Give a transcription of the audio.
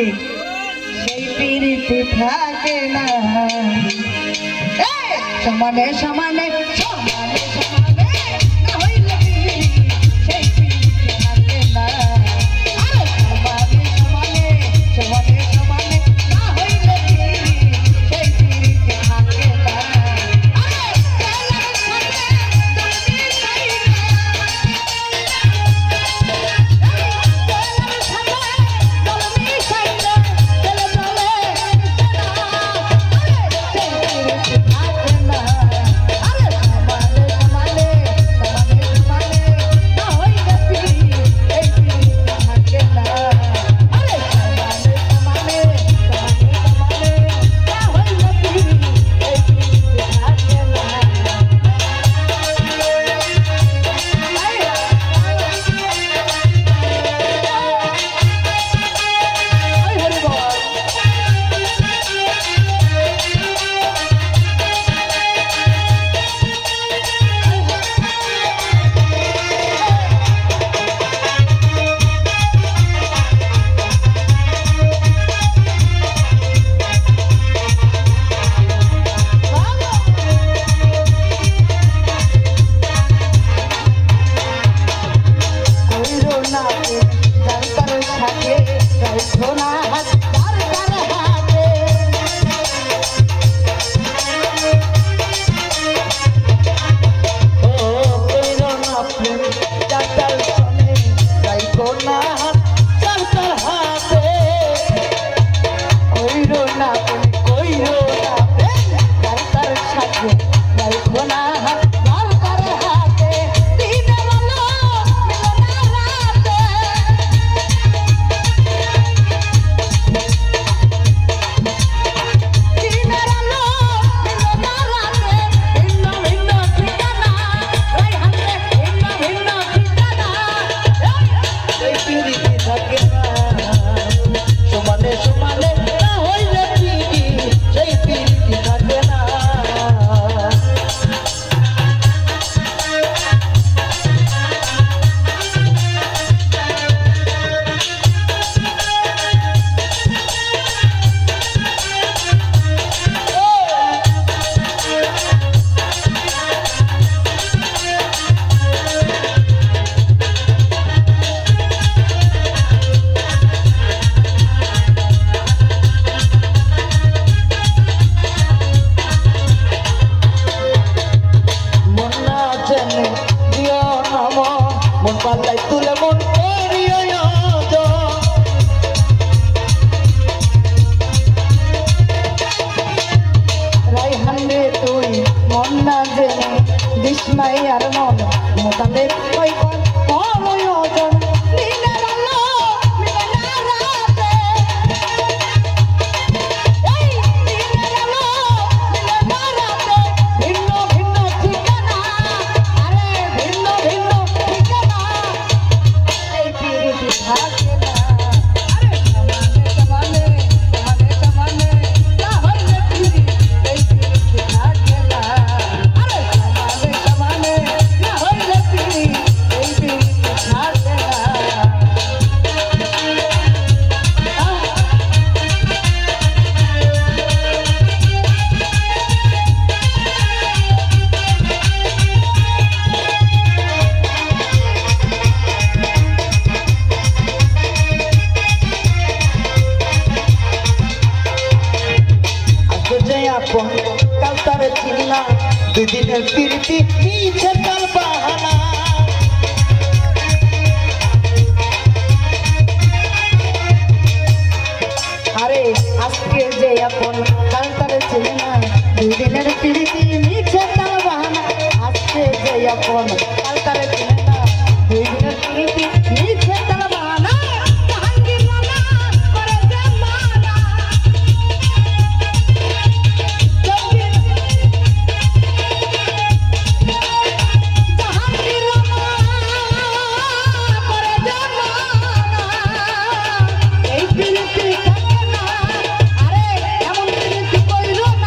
সেই পিরিতি থাকে না সমানে সমানে সমানে সমানে না হইলে সেই পিরিতি থাকে না সমানে সমানে সমানে সমানে না হইলে সেই পিরিতি থাকে না নাই আর মন মোতালে কই কোন প্রয়োজন দিনের আলো মিলে না রাতে এই দিনের আলো মিলে না রাতে ভিন্ন ভিন্ন ঠিকানা আরে ভিন্ন ভিন্ন ঠিকানা এই পিরিতি থাকে না আরে সমানে সমানে সমানে সমানে না হইলে পিরিতি এই পিরিতি থাকে না কালতারে চিনলা দুদিনের প্রীতি মিছে তার বাহানা আরে আজকে যে আপন কালতারে চিনলা দুদিনের প্রীতি মিছে তার বাহানা আজকে যে আপন